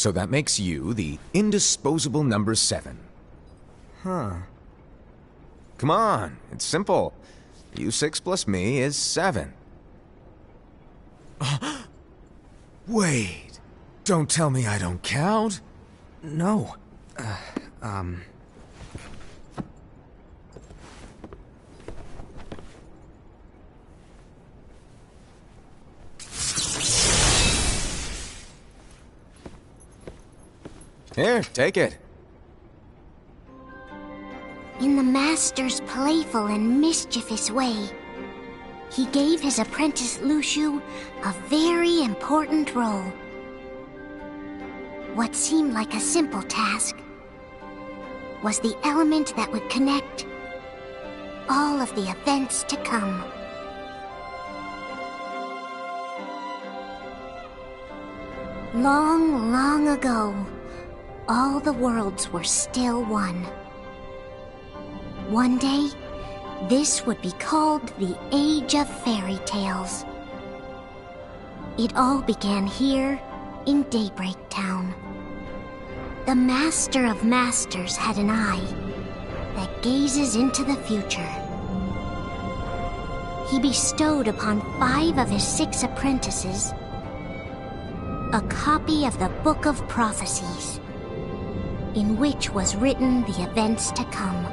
So that makes you the indisposable number 7. Huh. Come on, it's simple. U6 plus me is 7. Wait, don't tell me I don't count? No. Here, take it. In the Master's playful and mischievous way, he gave his apprentice Luciu a very important role. What seemed like a simple task was the element that would connect all of the events to come. Long, long ago, all the worlds were still one. One day, this would be called the Age of Fairy Tales. It all began here in Daybreak Town. The Master of Masters had an eye that gazes into the future. He bestowed upon 5 of his 6 apprentices a copy of the Book of Prophecies, in which was written the events to come.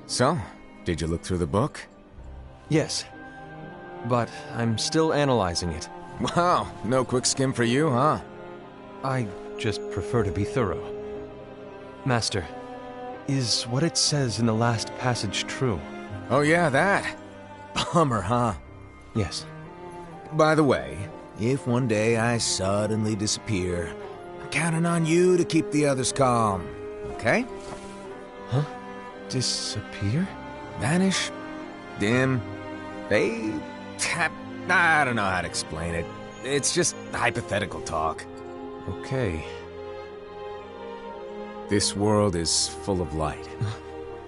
So, did you look through the book? Yes. But I'm still analyzing it. Wow, no quick skim for you, huh? I just prefer to be thorough. Master, is what it says in the last passage true? Oh yeah, that. Bummer, huh? Yes. By the way, if one day I suddenly disappear, I'm counting on you to keep the others calm, okay? Huh? Disappear? Vanish? Dim? Fade? I don't know how to explain it. It's just hypothetical talk. Okay. This world is full of light.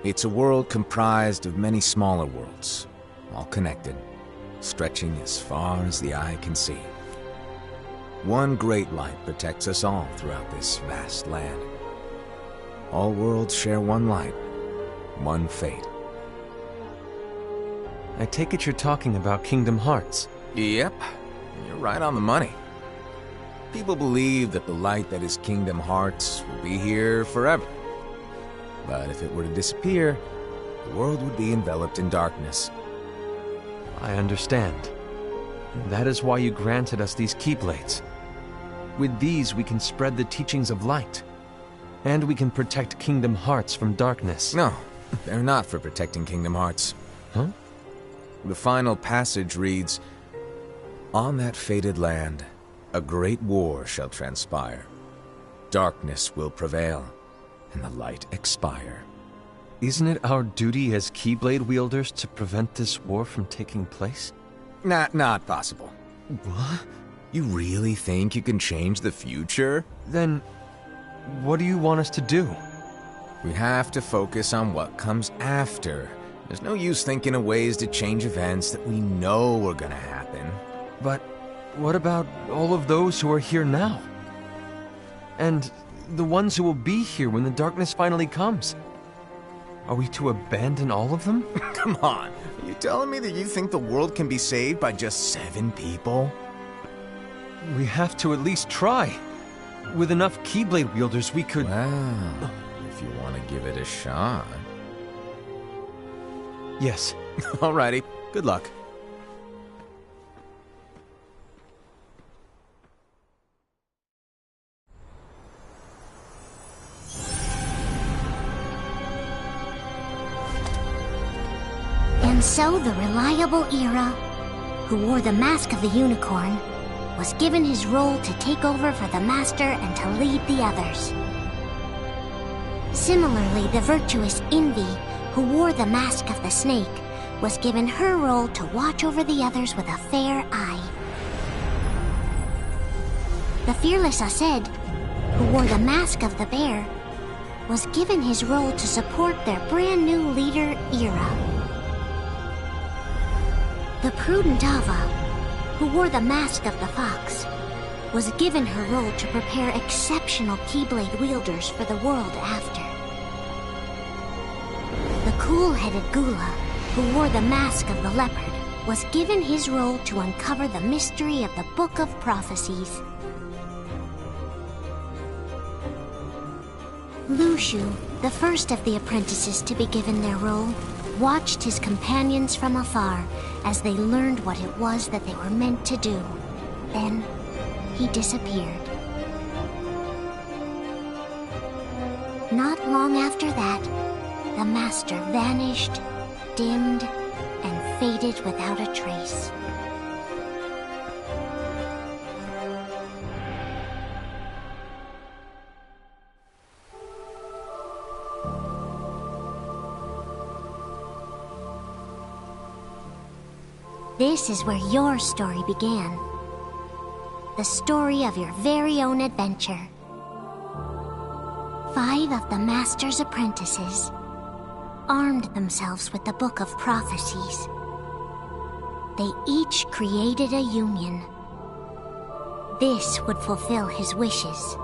It's a world comprised of many smaller worlds, all connected, stretching as far as the eye can see. One great light protects us all throughout this vast land. All worlds share one light, one fate. I take it you're talking about Kingdom Hearts. Yep, you're right on the money. People believe that the light that is Kingdom Hearts will be here forever. But if it were to disappear, the world would be enveloped in darkness. I understand. That is why you granted us these Keyblades. With these, we can spread the teachings of light. And we can protect Kingdom Hearts from darkness. No, they're not for protecting Kingdom Hearts. Huh? The final passage reads, "On that fated land, a great war shall transpire. Darkness will prevail, and the light expire." Isn't it our duty as Keyblade wielders to prevent this war from taking place? Not possible. What? You really think you can change the future? Then, what do you want us to do? We have to focus on what comes after. There's no use thinking of ways to change events that we know are gonna happen. But what about all of those who are here now? And the ones who will be here when the darkness finally comes? Are we to abandon all of them? Come on, are you telling me that you think the world can be saved by just 7 people? We have to at least try. With enough Keyblade wielders, we could... Well, if you want to give it a shot. Yes. Alrighty, good luck. And so the reliable Era, who wore the mask of the unicorn, was given his role to take over for the Master and to lead the others. Similarly, the virtuous Envy, who wore the mask of the snake, was given her role to watch over the others with a fair eye. The fearless Aesed, who wore the mask of the bear, was given his role to support their brand new leader, Ira. The prudent Ava, who wore the mask of the fox, was given her role to prepare exceptional Keyblade wielders for the world after. The cool-headed Gula, who wore the mask of the leopard, was given his role to uncover the mystery of the Book of Prophecies. Lushu, the first of the apprentices to be given their role, watched his companions from afar as they learned what it was that they were meant to do. Then, he disappeared. Not long after that, the master vanished, dimmed, and faded without a trace. This is where your story began. The story of your very own adventure. 5 of the Master's apprentices armed themselves with the Book of Prophecies. They each created a union. This would fulfill his wishes.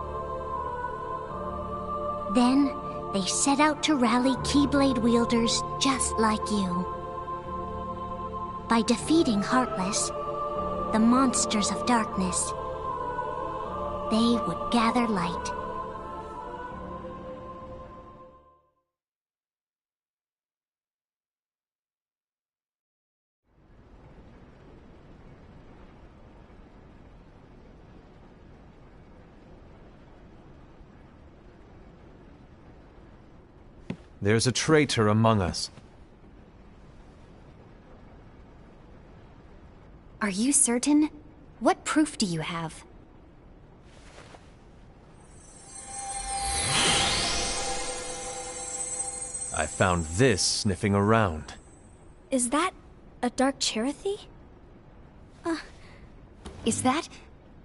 Then, they set out to rally Keyblade wielders just like you. By defeating Heartless, the monsters of darkness, they would gather light. There's a traitor among us. Are you certain? What proof do you have? I found this sniffing around. Is that a dark Cherothy? Is that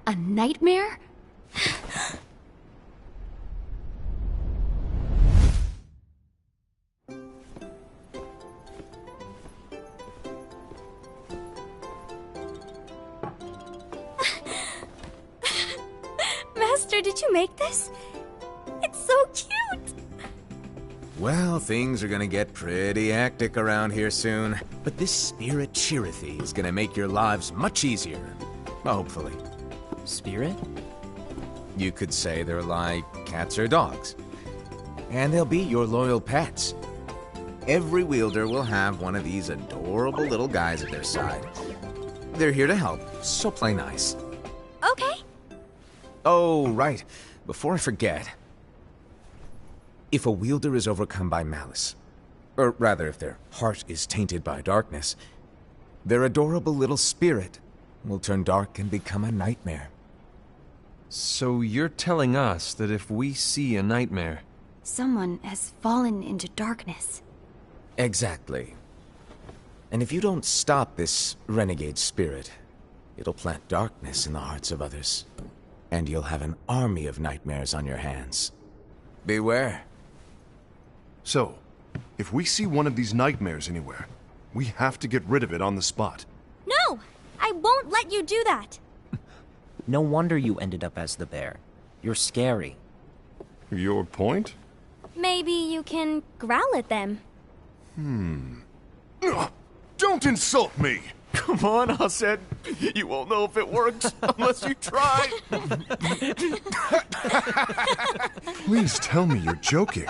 a nightmare? Master, did you make this? It's so cute! Well, things are gonna get pretty hectic around here soon. But this spirit Cherothy is gonna make your lives much easier. Hopefully. Spirit? You could say they're like cats or dogs. And they'll be your loyal pets. Every wielder will have one of these adorable little guys at their side. They're here to help, so play nice. Okay. Oh, right. Before I forget. If a wielder is overcome by malice, or rather if their heart is tainted by darkness, their adorable little spirit will turn dark and become a nightmare. So you're telling us that if we see a nightmare... Someone has fallen into darkness. Exactly. And if you don't stop this renegade spirit, it'll plant darkness in the hearts of others. And you'll have an army of nightmares on your hands. Beware. So, if we see one of these nightmares anywhere, we have to get rid of it on the spot. No! I won't let you do that! No wonder you ended up as the bear. You're scary. Your point? Maybe you can growl at them. Don't insult me! Come on, Aesed. You won't know if it works unless you try. Please tell me you're joking.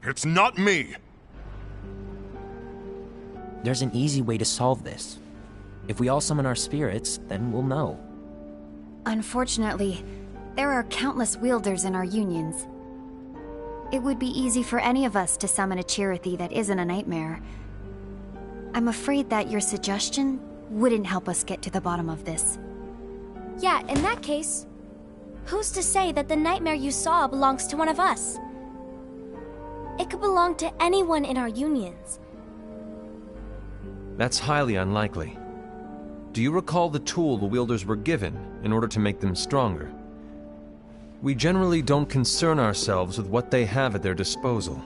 It's not me! There's an easy way to solve this. If we all summon our spirits, then we'll know. Unfortunately, there are countless wielders in our unions. It would be easy for any of us to summon a Cherothy that isn't a nightmare. I'm afraid that your suggestion wouldn't help us get to the bottom of this. Yeah, in that case, who's to say that the nightmare you saw belongs to one of us? It could belong to anyone in our unions. That's highly unlikely. do you recall the tool the wielders were given in order to make them stronger? We generally don't concern ourselves with what they have at their disposal.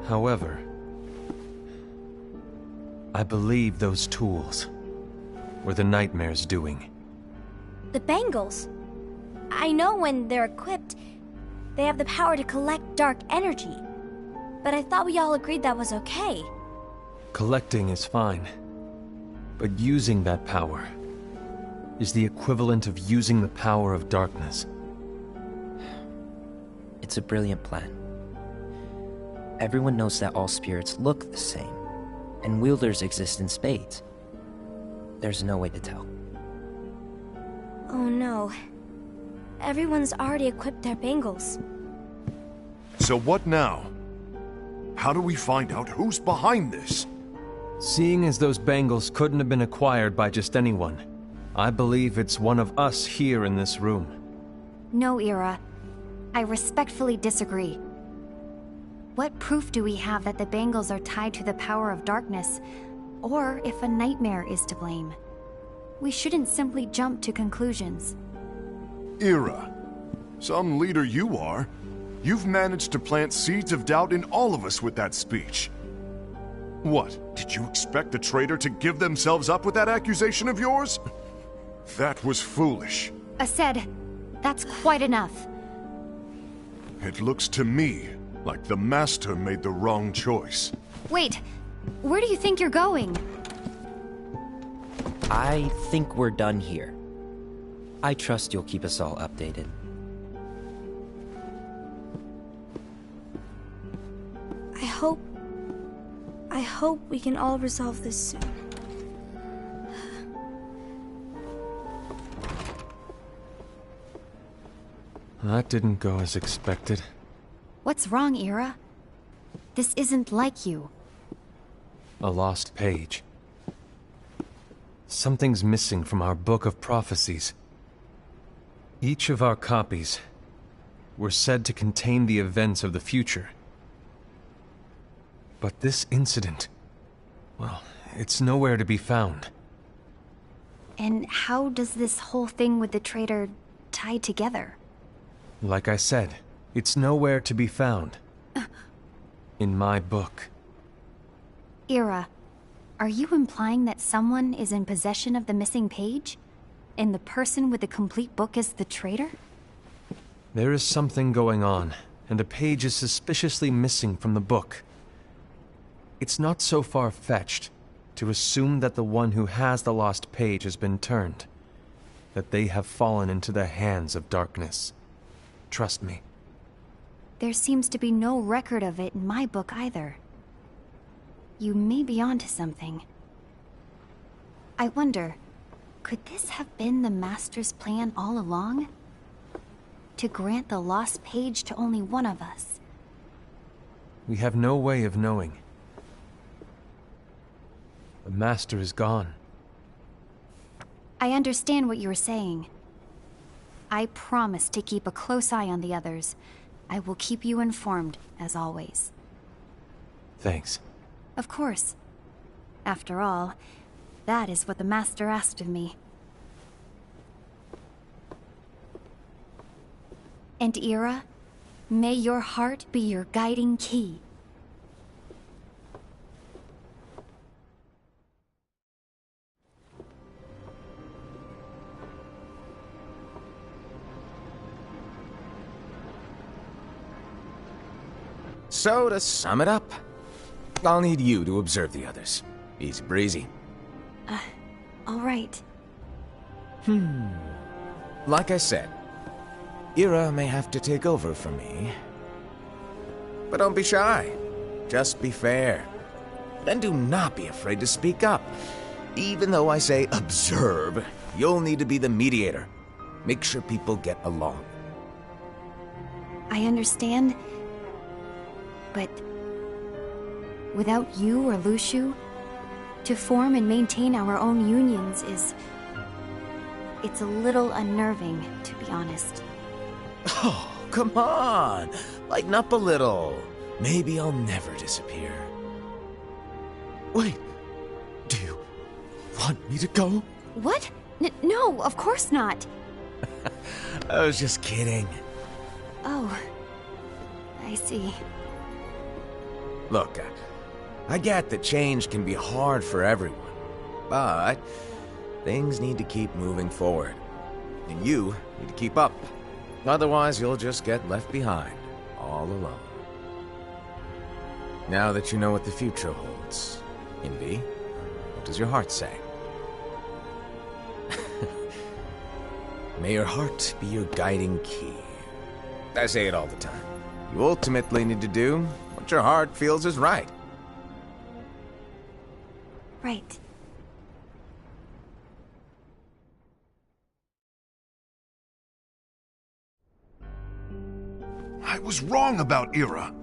However, I believe those tools were the Nightmare's doing. The bangles. I know when they're equipped, they have the power to collect dark energy. But I thought we all agreed that was okay. Collecting is fine, but using that power is the equivalent of using the power of darkness. It's a brilliant plan. Everyone knows that all spirits look the same, and wielders exist in spades. There's no way to tell. Oh no. Everyone's already equipped their bangles. So what now? How do we find out who's behind this? Seeing as those bangles couldn't have been acquired by just anyone, I believe it's one of us here in this room. No, Ira. I respectfully disagree. What proof do we have that the bangles are tied to the power of darkness, or if a nightmare is to blame? We shouldn't simply jump to conclusions. Ira, some leader you are. You've managed to plant seeds of doubt in all of us with that speech. What, did you expect the traitor to give themselves up with that accusation of yours? That was foolish. Aced, that's quite enough. It looks to me like the Master made the wrong choice. Wait, where do you think you're going? I think we're done here. I trust you'll keep us all updated. I hope we can all resolve this soon. That didn't go as expected. What's wrong, Ira? This isn't like you. A lost page. Something's missing from our book of prophecies. Each of our copies were said to contain the events of the future. But this incident, well, it's nowhere to be found. And how does this whole thing with the traitor tie together? Like I said, it's nowhere to be found. In my book. Ira, are you implying that someone is in possession of the missing page? And the person with the complete book is the traitor? There is something going on, and a page is suspiciously missing from the book. It's not so far-fetched to assume that the one who has the lost page has been turned, that they have fallen into the hands of darkness. Trust me. There seems to be no record of it in my book either. You may be onto something. I wonder, could this have been the Master's plan all along? To grant the lost page to only one of us? We have no way of knowing. The Master is gone. I understand what you're saying. I promise to keep a close eye on the others. I will keep you informed, as always. Thanks. Of course. After all, that is what the Master asked of me. And Ira, may your heart be your guiding key. So, to sum it up, I'll need you to observe the others. Easy breezy. All right. Like I said, Ira may have to take over for me. But don't be shy. Just be fair. And do not be afraid to speak up. Even though I say observe, you'll need to be the mediator. Make sure people get along. I understand, but without you or Luciu, to form and maintain our own unions it's a little unnerving, to be honest. Oh, come on! Lighten up a little. Maybe I'll never disappear. Wait, do you want want me to go? What? No, of course not. I was just kidding. Oh, I see. Look, I get that change can be hard for everyone, but things need to keep moving forward. And you need to keep up. Otherwise, you'll just get left behind, all alone. Now that you know what the future holds, Envy, what does your heart say? May your heart be your guiding key. I say it all the time. You ultimately need to do what your heart feels is right. Right. I was wrong about Ira.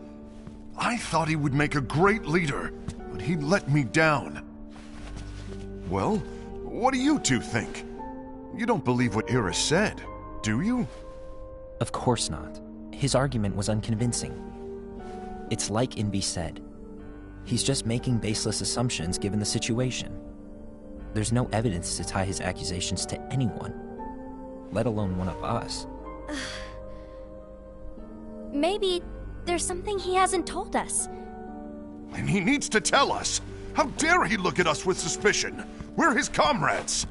I thought he would make a great leader, but he let me down. Well, what do you two think? You don't believe what Ira said, do you? Of course not. His argument was unconvincing. It's like Invi said. He's just making baseless assumptions given the situation. There's no evidence to tie his accusations to anyone, let alone one of us. Maybe there's something he hasn't told us. And he needs to tell us. How dare he look at us with suspicion? We're his comrades.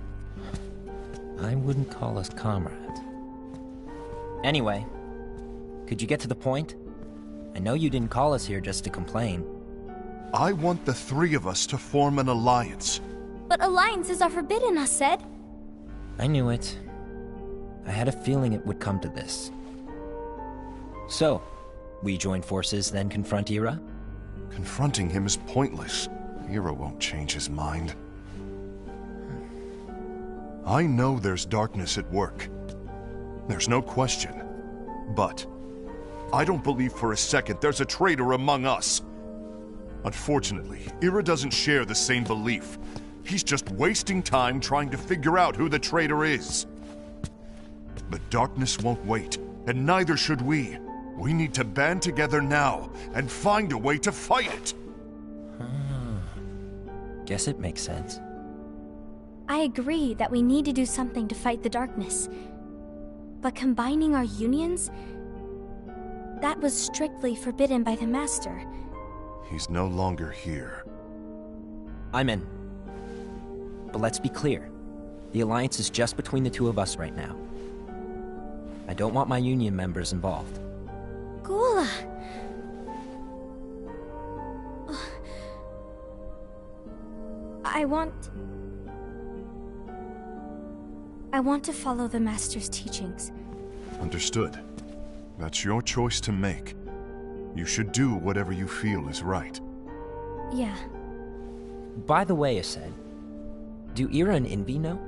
I wouldn't call us comrades. Anyway, could you get to the point? I know you didn't call us here just to complain. I want the three of us to form an alliance. But alliances are forbidden, us said. I knew it. I had a feeling it would come to this. So, we join forces, then confront Ira? Confronting him is pointless. Ira won't change his mind. I know there's darkness at work. There's no question. But I don't believe for a second there's a traitor among us. Unfortunately, Ira doesn't share the same belief. He's just wasting time trying to figure out who the traitor is. But darkness won't wait, and neither should we. We need to band together now and find a way to fight it. Guess it makes sense. I agree that we need to do something to fight the darkness. But combining our unions? That was strictly forbidden by the Master. He's no longer here. I'm in. But let's be clear. The alliance is just between the two of us right now. I don't want my union members involved. Gula! I want to follow the Master's teachings. Understood. That's your choice to make. You should do whatever you feel is right. Yeah. By the way, Ased, do Ira and Invi know?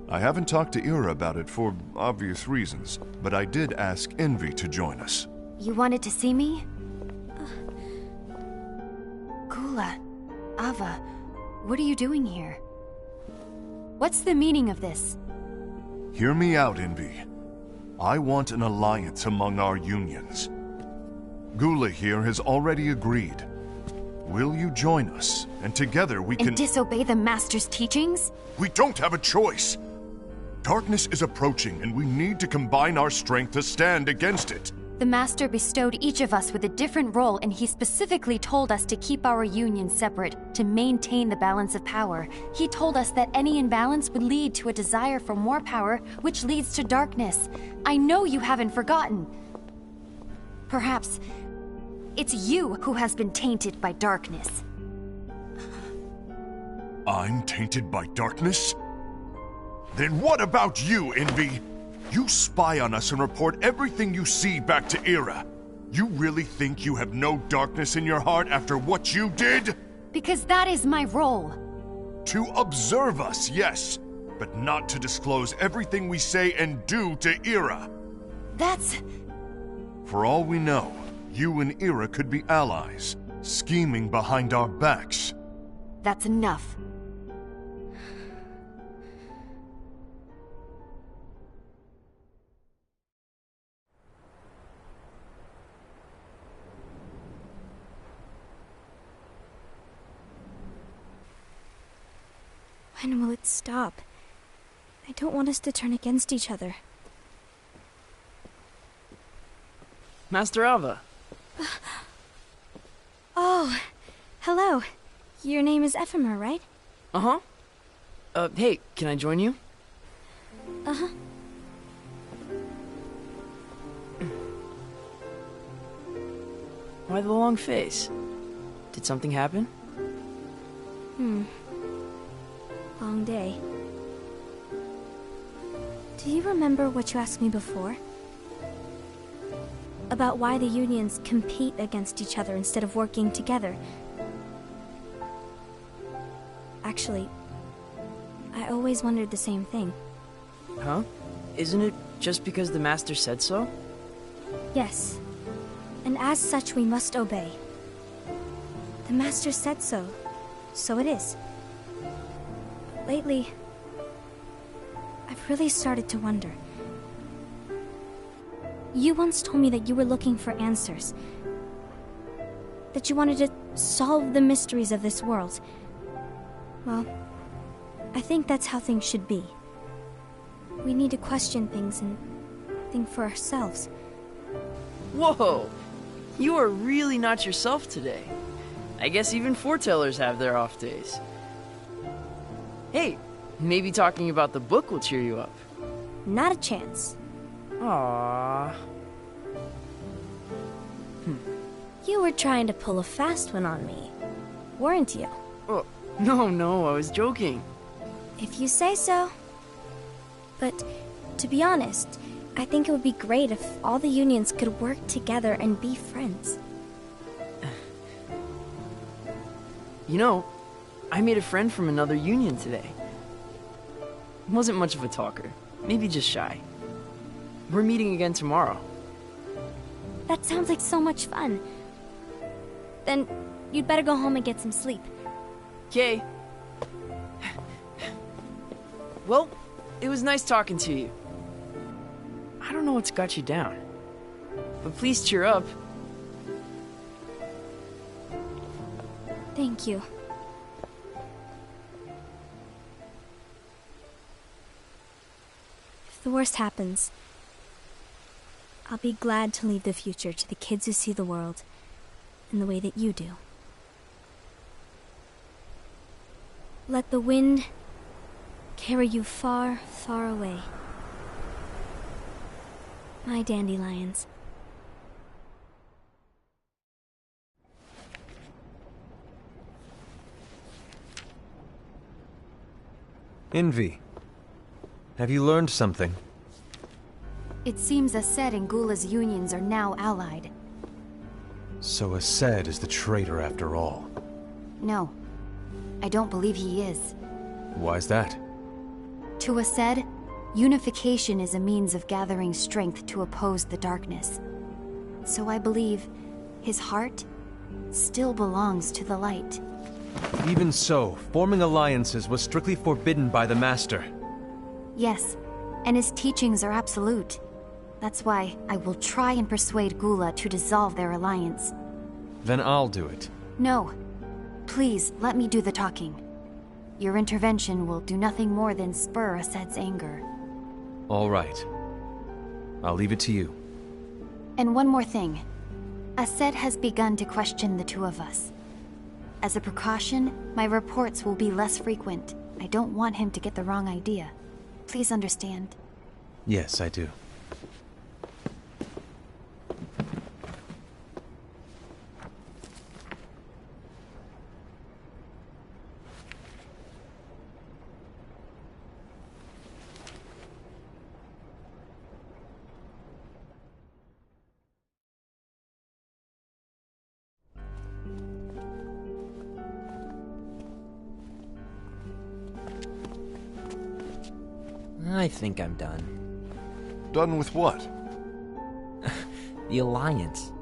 I haven't talked to Ira about it for obvious reasons, but I did ask Envy to join us. You wanted to see me? Gula, Ava, what are you doing here? What's the meaning of this? Hear me out, Envy. I want an alliance among our unions. Gula here has already agreed. Will you join us? And together we can— And disobey the Master's teachings? We don't have a choice! Darkness is approaching, and we need to combine our strength to stand against it. The Master bestowed each of us with a different role, and he specifically told us to keep our union separate, to maintain the balance of power. He told us that any imbalance would lead to a desire for more power, which leads to darkness. I know you haven't forgotten. Perhaps it's you who has been tainted by darkness. I'm tainted by darkness? Then what about you, Envy? You spy on us and report everything you see back to Ira. You really think you have no darkness in your heart after what you did? Because that is my role. To observe us, yes, but not to disclose everything we say and do to Ira. That's... For all we know, you and Ira could be allies, scheming behind our backs. That's enough. When will it stop? I don't want us to turn against each other. Master Alva. Oh, hello. Your name is Ephemer, right? Uh-huh. Hey, can I join you? Uh-huh. Why the long face? Did something happen? Long day. Do you remember what you asked me before? About why the unions compete against each other instead of working together. Actually, I always wondered the same thing. Huh? Isn't it just because the Master said so? Yes. And as such, we must obey. The Master said so, so it is. Lately, I've really started to wonder. You once told me that you were looking for answers. That you wanted to solve the mysteries of this world. Well, I think that's how things should be. We need to question things and think for ourselves. Whoa! You are really not yourself today. I guess even foretellers have their off days. Hey, maybe talking about the book will cheer you up. Not a chance. Aww. You were trying to pull a fast one on me, weren't you? Oh, no, I was joking. If you say so. But, to be honest, I think it would be great if all the unions could work together and be friends. You know, I made a friend from another union today. Wasn't much of a talker, maybe just shy. We're meeting again tomorrow. That sounds like so much fun. Then, you'd better go home and get some sleep. Okay. Well, it was nice talking to you. I don't know what's got you down, but please cheer up. Thank you. If the worst happens, I'll be glad to leave the future to the kids who see the world in the way that you do. Let the wind carry you far, far away. My dandelions. Envy. Have you learned something? It seems Ased and Gula's unions are now allied. So Ased is the traitor after all. No, I don't believe he is. Why's that? To Ased, unification is a means of gathering strength to oppose the darkness. So I believe his heart still belongs to the light. Even so, forming alliances was strictly forbidden by the Master. Yes, and his teachings are absolute. That's why I will try and persuade Gula to dissolve their alliance. Then I'll do it. No. Please, let me do the talking. Your intervention will do nothing more than spur Ased's anger. All right. I'll leave it to you. And one more thing. Ased has begun to question the two of us. As a precaution, my reports will be less frequent. I don't want him to get the wrong idea. Please understand. Yes, I do. I think I'm done. Done with what? The Alliance.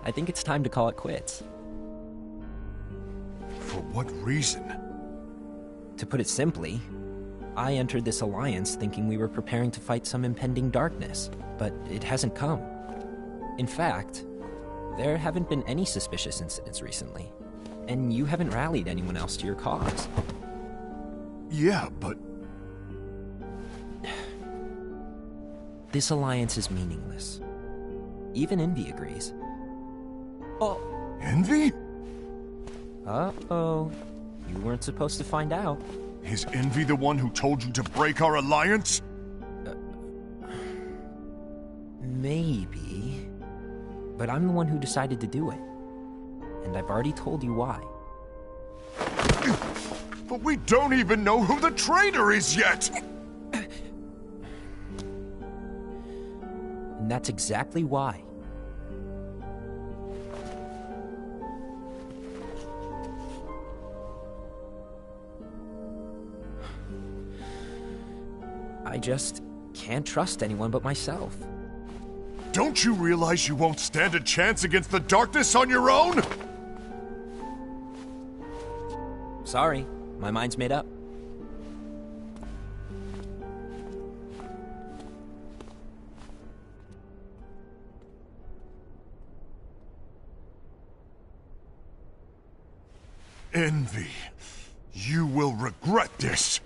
I think it's time to call it quits. For what reason? To put it simply, I entered this alliance thinking we were preparing to fight some impending darkness, but it hasn't come. In fact, there haven't been any suspicious incidents recently, and you haven't rallied anyone else to your cause. Yeah, but... This alliance is meaningless. Even Envy agrees. Oh. Envy? Uh-oh. You weren't supposed to find out. Is Envy the one who told you to break our alliance? Maybe. But I'm the one who decided to do it. And I've already told you why. But we don't even know who the traitor is yet! And that's exactly why. I just can't trust anyone but myself. Don't you realize you won't stand a chance against the darkness on your own? Sorry, my mind's made up. Envy, you will regret this.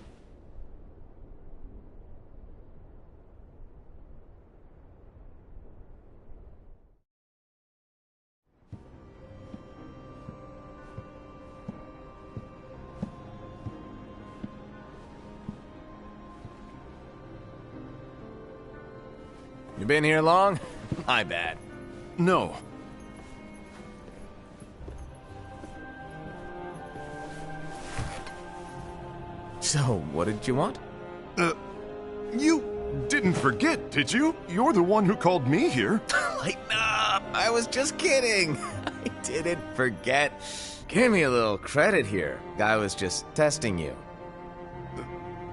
You been here long? My bad. No. So, what did you want? You didn't forget, did you? You're the one who called me here. Lighten up! I was just kidding. I didn't forget. Give me a little credit here. I was just testing you.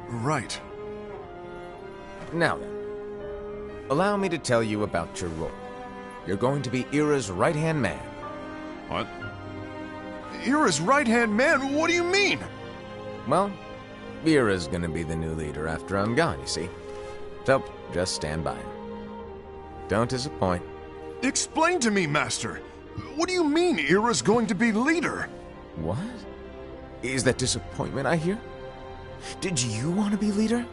Right. Now then, allow me to tell you about your role. You're going to be Ira's right-hand man. What? Ira's right-hand man? What do you mean? Well, Ira's gonna be the new leader after I'm gone, you see. So, just stand by. Don't disappoint. Explain to me, Master. What do you mean Ira's going to be leader? What? Is that disappointment I hear? Did you want to be leader?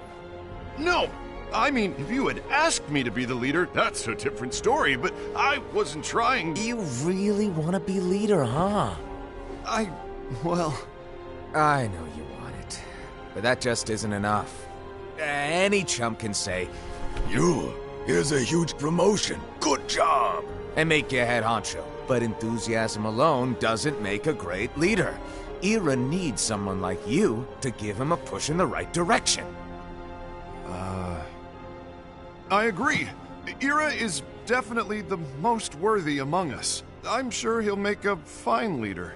No! I mean, if you had asked me to be the leader, that's a different story, but I wasn't trying... You really want to be leader, huh? Well... I know you want it, but that just isn't enough. Any chump can say, here's a huge promotion, good job, and make you head honcho. But enthusiasm alone doesn't make a great leader. Ira needs someone like you to give him a push in the right direction. I agree. Ira is definitely the most worthy among us. I'm sure he'll make a fine leader.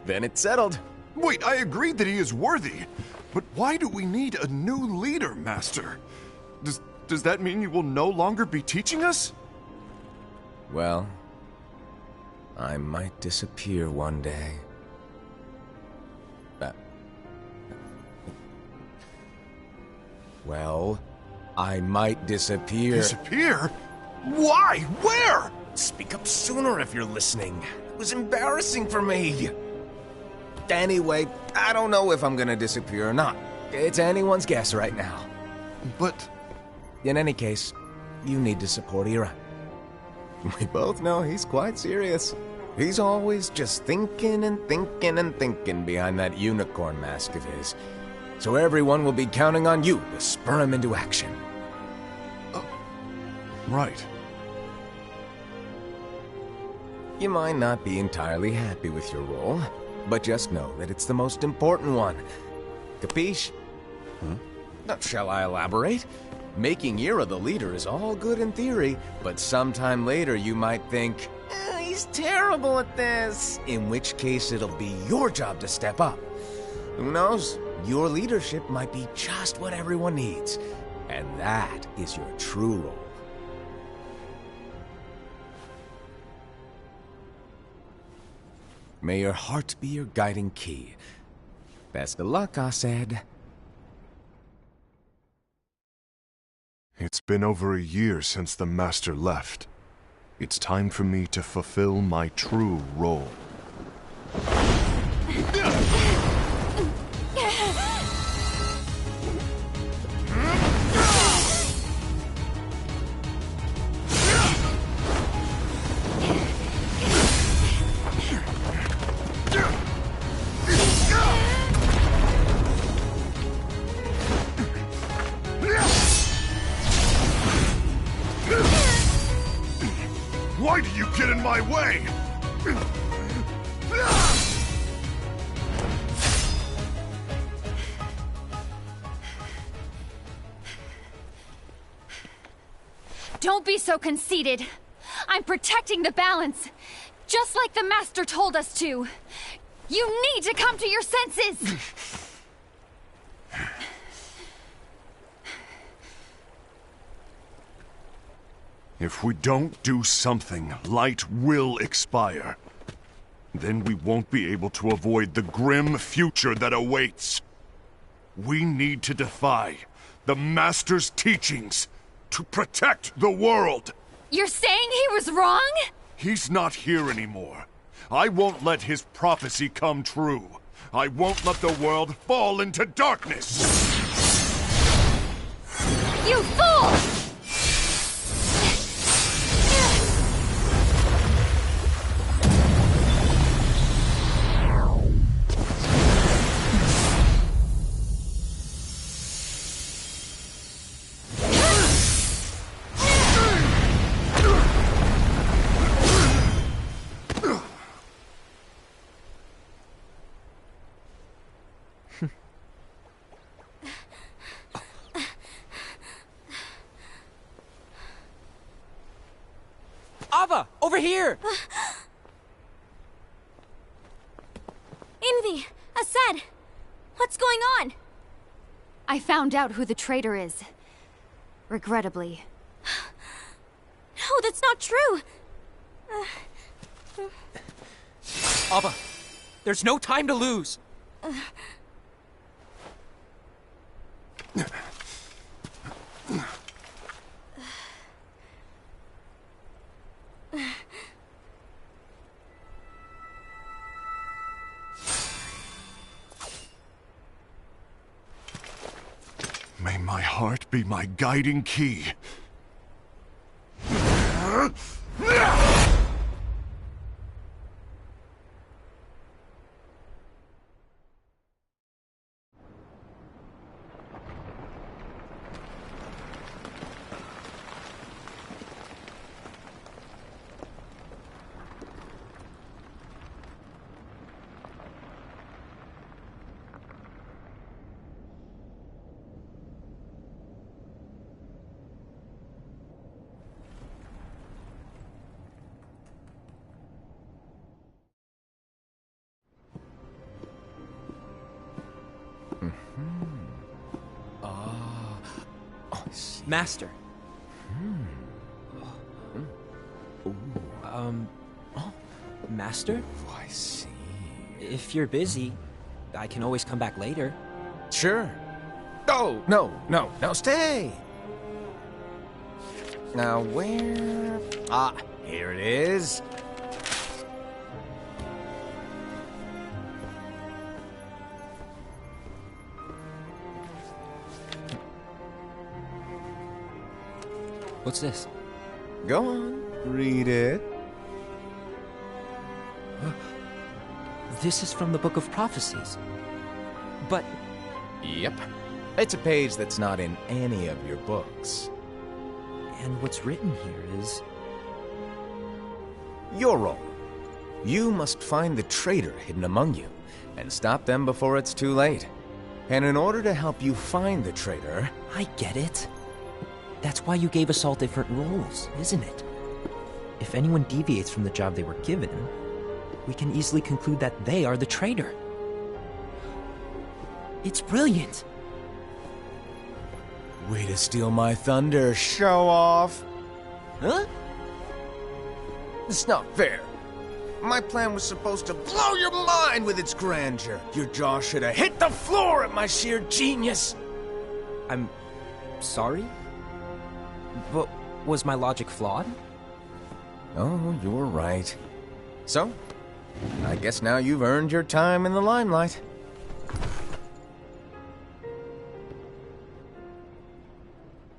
Then it's settled. Wait, I agreed that he is worthy. But why do we need a new leader, Master? Does that mean you will no longer be teaching us? Well, I might disappear one day. Well, I might disappear. Disappear? Why? Where? Speak up sooner if you're listening. It was embarrassing for me. Anyway, I don't know if I'm gonna disappear or not. It's anyone's guess right now. But... In any case, you need to support Ira. We both know he's quite serious. He's always just thinking and thinking and thinking behind that unicorn mask of his. So everyone will be counting on you to spur him into action. Right. You might not be entirely happy with your role, but just know that it's the most important one. Capiche? Shall I elaborate? Making Ira the leader is all good in theory, but sometime later you might think, he's terrible at this. In which case it'll be your job to step up. Who knows? Your leadership might be just what everyone needs. And that is your true role. May your heart be your guiding key. Best of luck, I said. It's been over a year since the Master left. It's time for me to fulfill my true role. my way! Don't be so conceited. I'm protecting the balance, just like the Master told us to. You need to come to your senses! If we don't do something, light will expire. Then we won't be able to avoid the grim future that awaits. We need to defy the Master's teachings to protect the world. You're saying he was wrong? He's not here anymore. I won't let his prophecy come true. I won't let the world fall into darkness. You fool! Ava, over here! Envy! Asad! What's going on? I found out who the traitor is. Regrettably. No, that's not true! Ava, there's no time to lose! May my heart be my guiding key. Master. Master? I see. If you're busy, I can always come back later. Sure. Oh, no, stay! Now where... Ah, here it is. What's this? Go on, read it. This is from the Book of Prophecies. But Yep. It's a page that's not in any of your books. and what's written here is... Your role. You must find the traitor hidden among you, and stop them before it's too late. And in order to help you find the traitor... I get it. That's why you gave us all different roles, isn't it? If anyone deviates from the job they were given, we can easily conclude that they are the traitor. It's brilliant! Way to steal my thunder, show off! Huh? It's not fair. My plan was supposed to blow your mind with its grandeur. Your jaw should have hit the floor at my sheer genius. I'm... sorry? But was my logic flawed? Oh, you're right. So, I guess now you've earned your time in the limelight.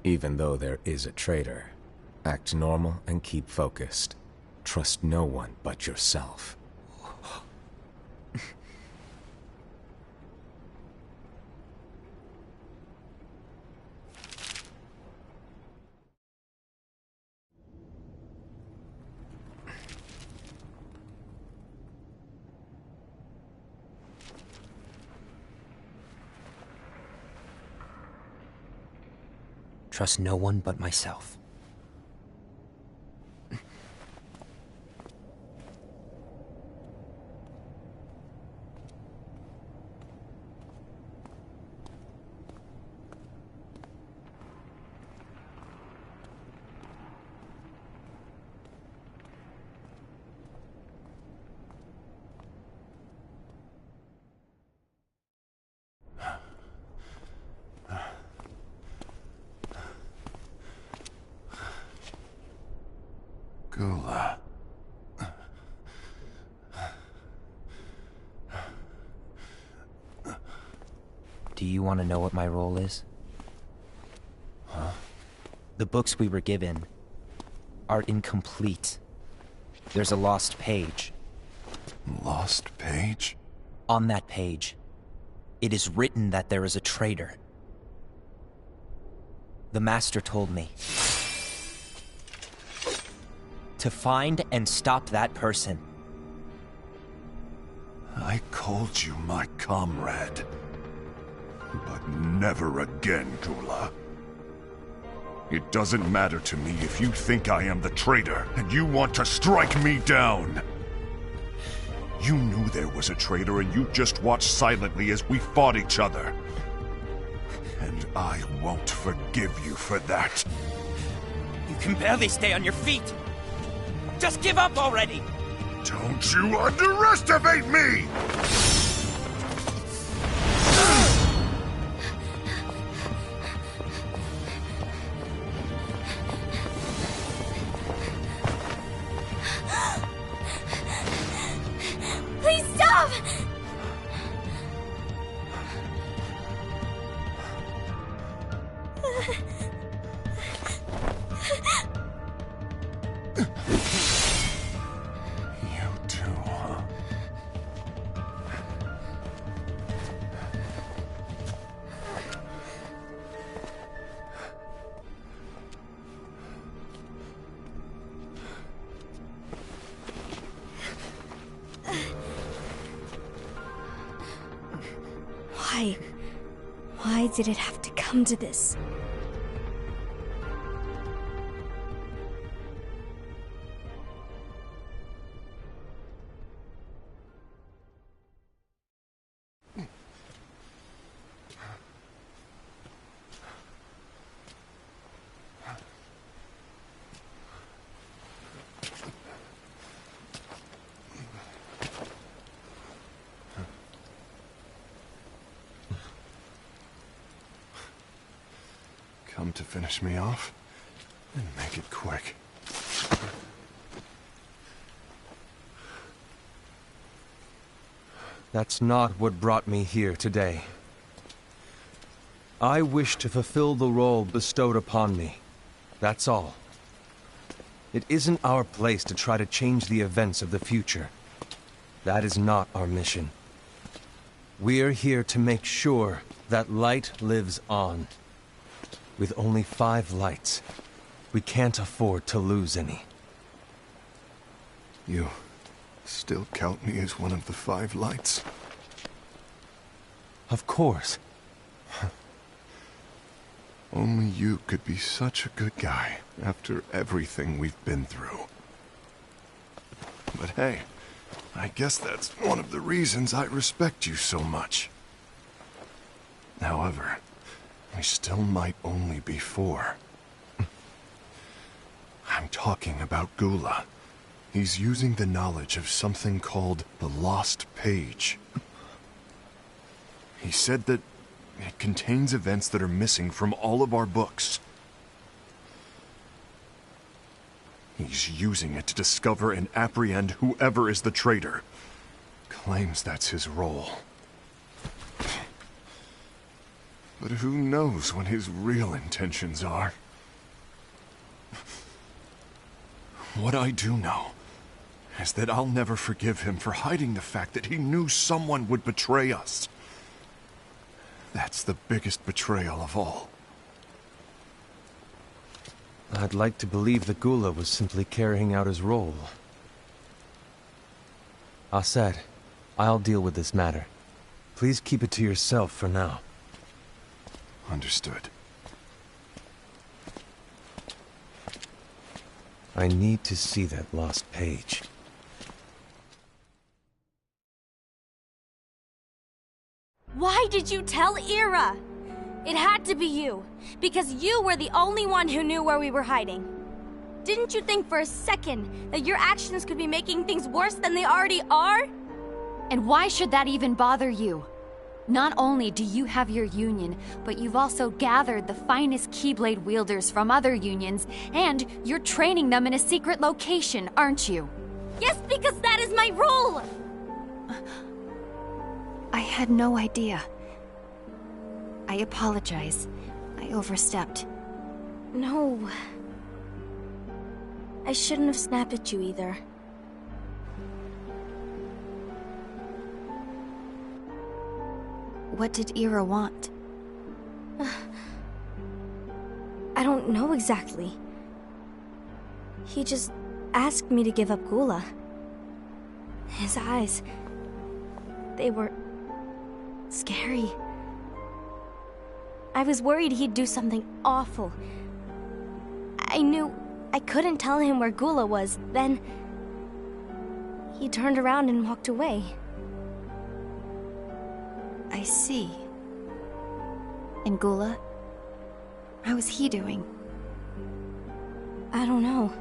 Even though there is a traitor, act normal and keep focused. Trust no one but yourself. Trust no one but myself. Gula. Do you want to know what my role is? Huh? The books we were given are incomplete. There's a lost page. Lost page? On that page, it is written that there is a traitor. The Master told me to find and stop that person. I called you my comrade. But never again, Gula. It doesn't matter to me if you think I am the traitor and you want to strike me down. You knew there was a traitor and you just watched silently as we fought each other. And I won't forgive you for that. You can barely stay on your feet. Just give up already! Don't you underestimate me! Please stop! You too, huh? Why? Why did it have to come to this? Come to finish me off? Then make it quick. That's not what brought me here today. I wish to fulfill the role bestowed upon me. That's all. It isn't our place to try to change the events of the future. That is not our mission. We're here to make sure that light lives on. With only 5 lights, we can't afford to lose any. You still count me as one of the 5 lights? Of course. Only you could be such a good guy after everything we've been through. But hey, I guess that's one of the reasons I respect you so much. However, we still might only be 4. I'm talking about Gula. He's using the knowledge of something called the Lost Page. He said that it contains events that are missing from all of our books. He's using it to discover and apprehend whoever is the traitor. Claims that's his role. But who knows what his real intentions are? What I do know is that I'll never forgive him for hiding the fact that he knew someone would betray us. That's the biggest betrayal of all. I'd like to believe that Gula was simply carrying out his role. Aset, I'll deal with this matter. Please keep it to yourself for now. Understood. I need to see that lost page. Why did you tell Ira? It had to be you, because you were the only one who knew where we were hiding. Didn't you think for a second that your actions could be making things worse than they already are? And why should that even bother you? Not only do you have your union, but you've also gathered the finest Keyblade wielders from other unions, and you're training them in a secret location, aren't you? Yes, because that is my role! I had no idea. I apologize. I overstepped. No. I shouldn't have snapped at you either. What did Ira want? I don't know exactly. He just asked me to give up Gula. His eyes... they were... scary. I was worried he'd do something awful. I knew I couldn't tell him where Gula was. Then... he turned around and walked away. I see. And Gula? How is he doing? I don't know.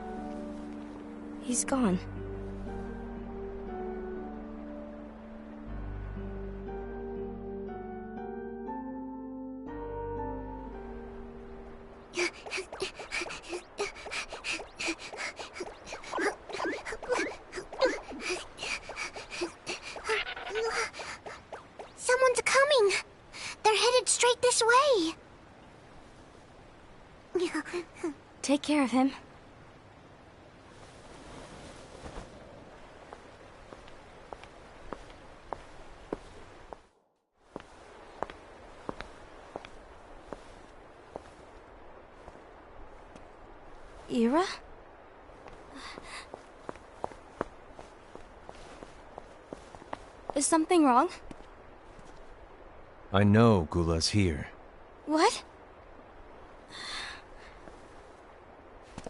He's gone. Someone's coming! They're headed straight this way! Take care of him. Ira? Is something wrong? I know Gula's here. What?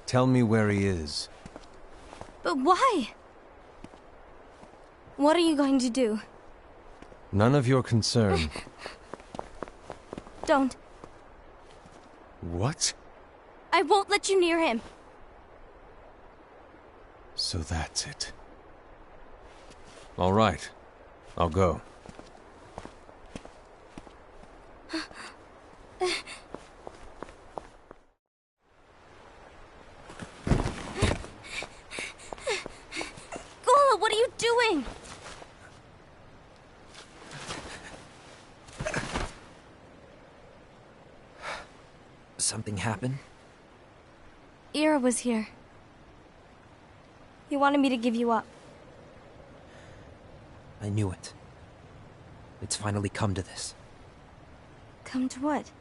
Tell me where he is. But why? What are you going to do? None of your concern. Don't. What? I won't let you near him. So that's it. All right. I'll go. Gula, what are you doing? Something happened? Ira was here. He wanted me to give you up. I knew it. It's finally come to this. Come to what?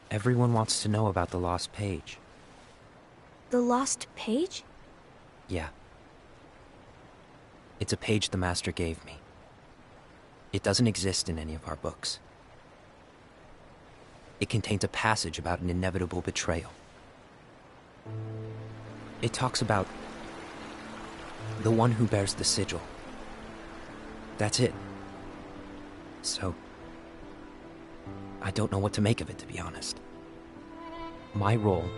Everyone wants to know about the lost page. The lost page? Yeah. It's a page the Master gave me. It doesn't exist in any of our books. It contains a passage about an inevitable betrayal. It talks about the one who bears the sigil. That's it. So, I don't know what to make of it, to be honest. My role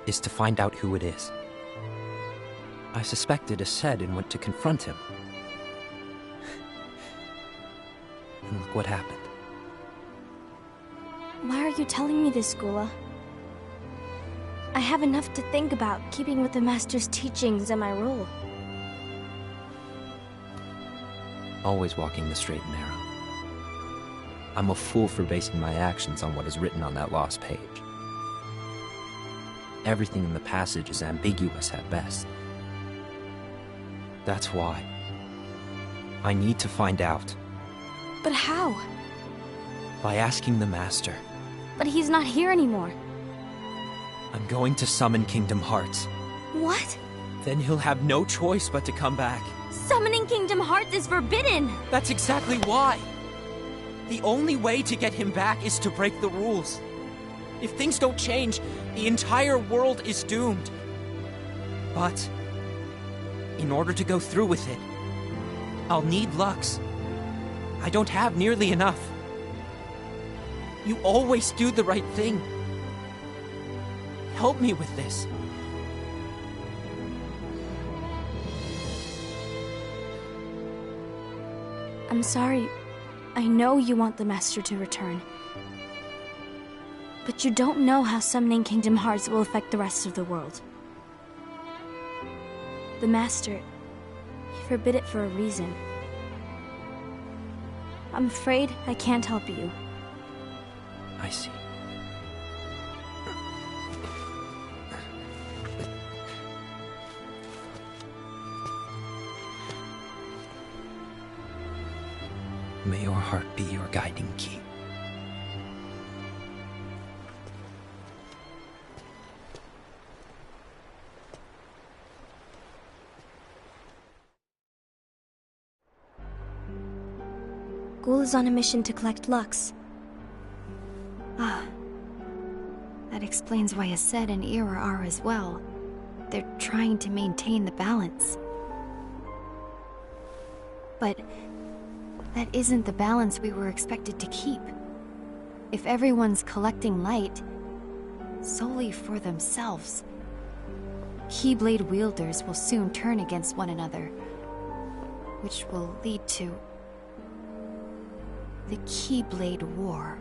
is to find out who it is. I suspected Ased and went to confront him. And look what happened. Why are you telling me this, Gula? I have enough to think about, keeping with the Master's teachings and my role. Always walking the straight and narrow. I'm a fool for basing my actions on what is written on that lost page. Everything in the passage is ambiguous at best. That's why I need to find out. But how? By asking the Master. But he's not here anymore. I'm going to summon Kingdom Hearts. What? Then he'll have no choice but to come back. Summoning Kingdom Hearts is forbidden! That's exactly why! The only way to get him back is to break the rules. If things don't change, the entire world is doomed. But in order to go through with it, I'll need Lux. I don't have nearly enough. You always do the right thing. Help me with this. I'm sorry. I know you want the Master to return. But you don't know how summoning Kingdom Hearts will affect the rest of the world. The Master, he forbid it for a reason. I'm afraid I can't help you. I see. May your heart be your guiding key. Ghoul is on a mission to collect Lux. Ah. That explains why Aced and Ira are as well. They're trying to maintain the balance. But that isn't the balance we were expected to keep. If everyone's collecting light solely for themselves, Keyblade wielders will soon turn against one another, which will lead to the Keyblade War.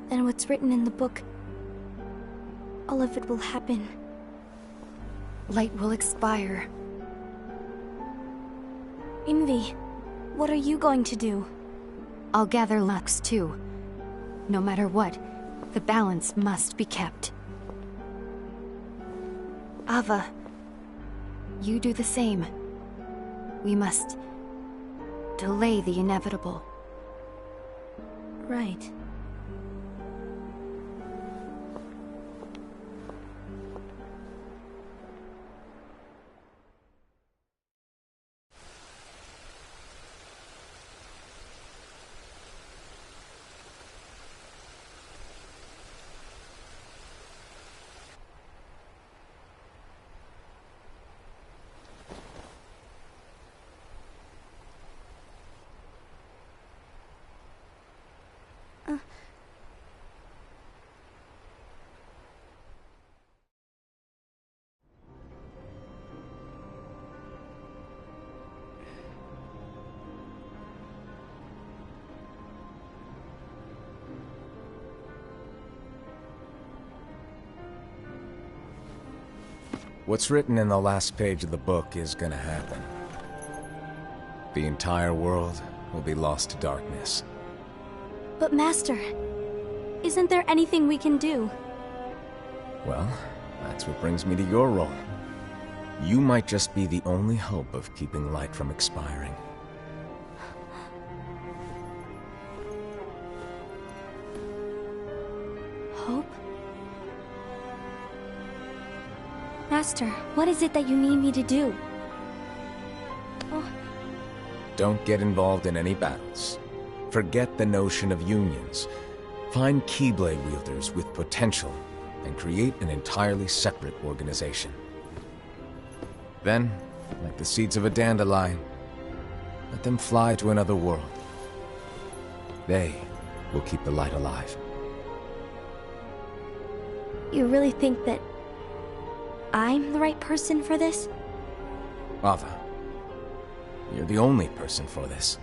Then what's written in the book, all of it will happen. Light will expire. Envy, what are you going to do? I'll gather Lux too. No matter what, the balance must be kept. Ava, you do the same. We must delay the inevitable. Right. What's written in the last page of the book is gonna happen. The entire world will be lost to darkness. But Master, isn't there anything we can do? Well, that's what brings me to your role. You might just be the only hope of keeping light from expiring. Hope? Master, what is it that you need me to do? Oh. Don't get involved in any battles. Forget the notion of unions. Find Keyblade wielders with potential and create an entirely separate organization. Then, like the seeds of a dandelion, let them fly to another world. They will keep the light alive. You really think that I'm the right person for this? Ava, you're the only person for this.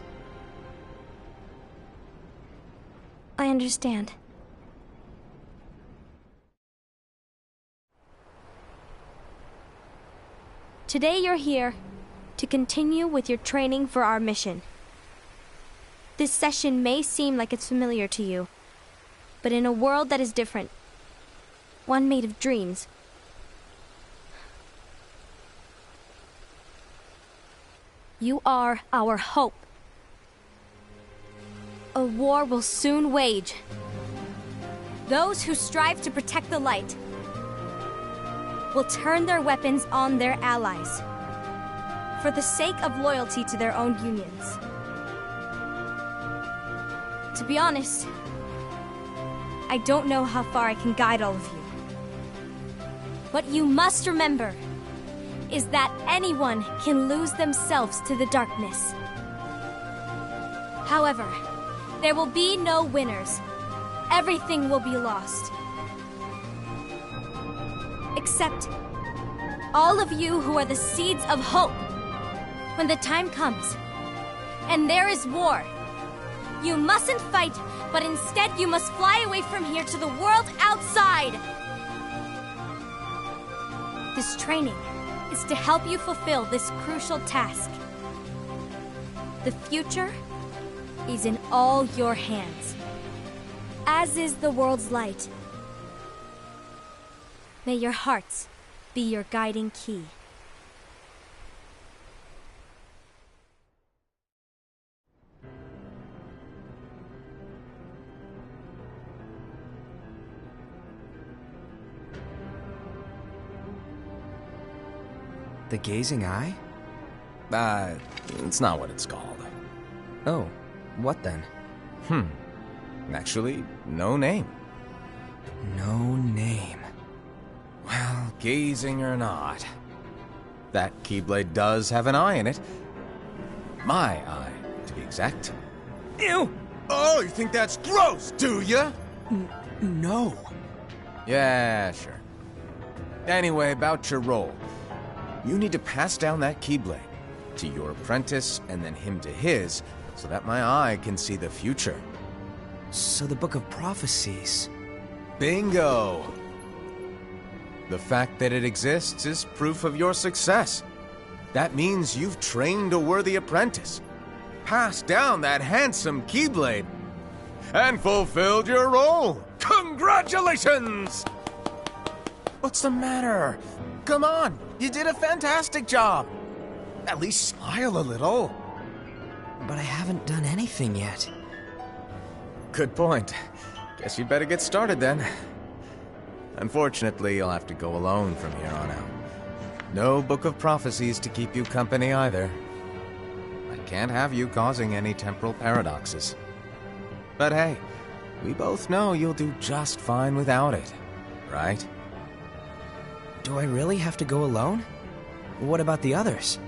I understand. Today you're here to continue with your training for our mission. This session may seem like it's familiar to you, but in a world that is different, one made of dreams, you are our hope. A war will soon wage. Those who strive to protect the light will turn their weapons on their allies for the sake of loyalty to their own unions. To be honest, I don't know how far I can guide all of you. But you must remember, is that anyone can lose themselves to the darkness. However, there will be no winners. Everything will be lost. Except all of you who are the seeds of hope. When the time comes, and there is war, you mustn't fight, but instead you must fly away from here to the world outside. This training is to help you fulfill this crucial task. The future is in all your hands, as is the world's light. May your hearts be your guiding key. The gazing eye? It's not what it's called. Oh, what then? Actually, no name. No name. Well, gazing or not, that Keyblade does have an eye in it. My eye, to be exact. Ew! Oh, you think that's gross, do ya? No. Yeah, sure. Anyway, about your role. You need to pass down that Keyblade to your apprentice and then him to his, so that my eye can see the future. So the Book of Prophecies. Bingo! The fact that it exists is proof of your success. That means you've trained a worthy apprentice, passed down that handsome Keyblade, and fulfilled your role. Congratulations! What's the matter? Come on, you did a fantastic job. At least smile a little. But I haven't done anything yet. Good point. Guess you'd better get started then. Unfortunately, you'll have to go alone from here on out. No Book of Prophecies to keep you company either. I can't have you causing any temporal paradoxes. But hey, we both know you'll do just fine without it, right? Do I really have to go alone? What about the others?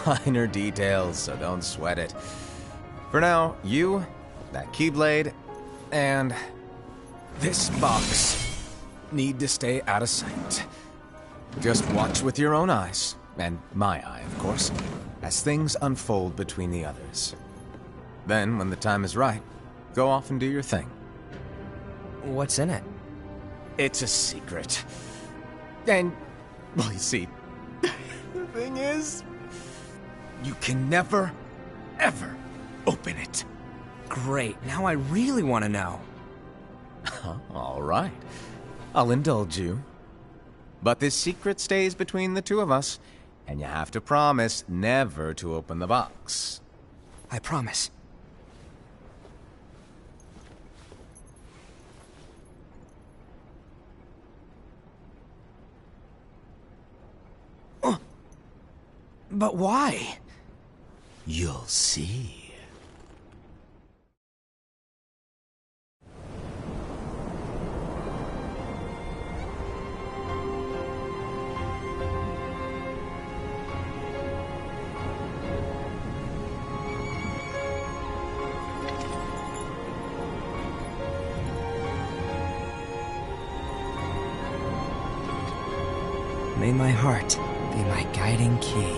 Minor details, so don't sweat it. For now, you, that Keyblade, and this box need to stay out of sight. Just watch with your own eyes, and my eye, of course, as things unfold between the others. Then, when the time is right, go off and do your thing. What's in it? It's a secret. And, well, you see, the thing is, you can never, ever open it. Great, now I really want to know. All right. I'll indulge you. But this secret stays between the two of us, and you have to promise never to open the box. I promise. But why? You'll see. May my heart be my guiding key.